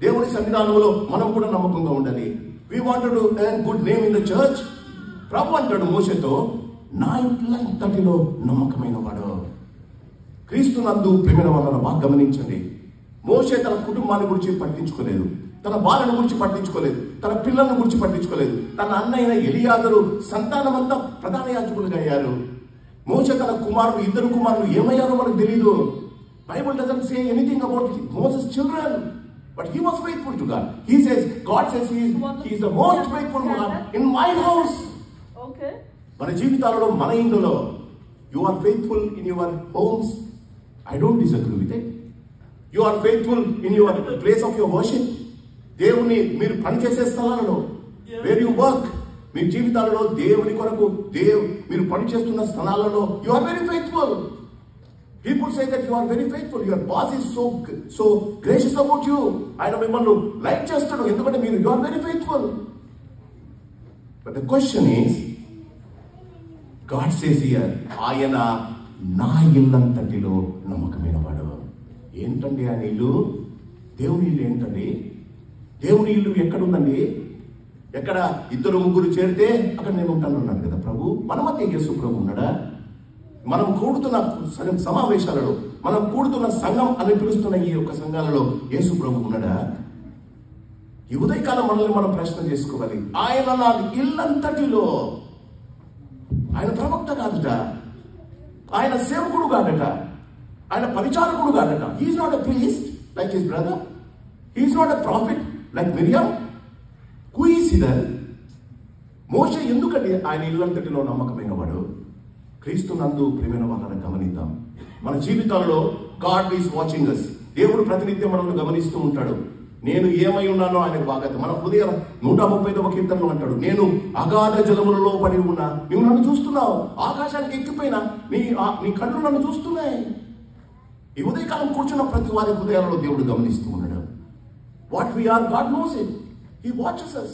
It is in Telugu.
దేవుని సన్నిధానంలో మనం కూడా నమ్మకంగా ఉండాలి. We wanted to earn good name in the church. ప్రభు అంటాడు మోషేతో, నా ఇంటిలో నమ్మకమైన వాడు. క్రీస్తు నందు ప్రేమైన వాళ్ళను బాగా గమనించండి. మోషే తన కుటుంబాన్ని గురించి పట్టించుకోలేదు, తన భార్యను గురించి పట్టించుకోలేదు, తన పిల్లలను గురించి పట్టించుకోలేదు. తన అన్నయ్య ఎలియాజరు సంతానమంతా ప్రధాన యాజకులుగా అయ్యారు. మోషే తన కుమారుడు, ఇద్దరు కుమారులు ఏమయ్యారో మనకు తెలీదు. Bible doesn't say anything about Moses' children, but he was faithful to God. God says he is the most faithful God in my house. Okay. మన జీవితాలలో, మన ఇంట్లో you are faithful in your homes. I don't disagree with it. You are faithful in your place of your worship. దేవుని మీరు పనిచేసే స్థలాలలో, where you work, మీ జీవితాలలో దేవుని కొరకు మీరు పనిచేస్తున్న స్థలాలలో you are very faithful. People say that you are very faithful. Your boss is so gracious about you. ఆయన మిమ్మల్ని లైక్ చేస్తాడు ఎందుకంటే మీరు you are very faithful. But the question is, God says here, ఆయన నా ఇల్లంతటిలో నమ్మకమైన వాడు. ఏంటండి ఆయన ఇల్లు? దేవుని ఇల్లు ఏంటండి? దేవుని ఇల్లు ఎక్కడుందండి? ఎక్కడ ఇద్దరు ముగ్గురు చేరితే అక్కడ నేను ఉంటాను అన్నాడు కదా ప్రభు. మన మధ్య యేసు ప్రభు ఉన్నాడా? మనం కూడుతున్న సమావేశాలలో, మనం కూడుతున్న సంఘం అని పిలుస్తున్న ఈ యొక్క సంఘాలలో యేసు ప్రభు ఉన్నాడా? ఈ ఉదయకాలం మనల్ని మనం ప్రశ్న చేసుకోవాలి. ఆయన నా ఇల్లంతటిలో, ఆయన ప్రవక్త కాదట, ఆయన సేవకుడు కాదట, ఆయన పరిచారకుడు కాదట. He's not a priest like his brother. He's not a prophet like Miriam. Who is he then? Moshe ఎందుకంటే ఆయన ఇల్లంతటిలో నమ్మకమైన వాడు? క్రీస్తు నందు ప్రియమైన వాళ్ళని గమనిద్దాం. మన జీవితాల్లో గాడ్ ఈస్ వాచింగ్ అస్. దేవుడు ప్రతినిత్యం మనల్ని గమనిస్తూ ఉంటాడు. నేను ఏమై ఉన్నానో ఆయనకు బాగా. మన హృదయం 135వ కీర్తనలో అంటాడు, నేను అగాధ జలములలో పడి ఉన్నా, నువ్వు నన్ను చూస్తున్నావు. ఆకాశానికి ఎక్కిపోయినా నీ కళ్ళు నన్ను చూస్తున్నాయి. ఈ ఉదయకాలం కూర్చున్న ప్రతి వారి హృదయాలలో దేవుడు గమనిస్తూ ఉన్నాడు. What we are, God knows it. He watches us.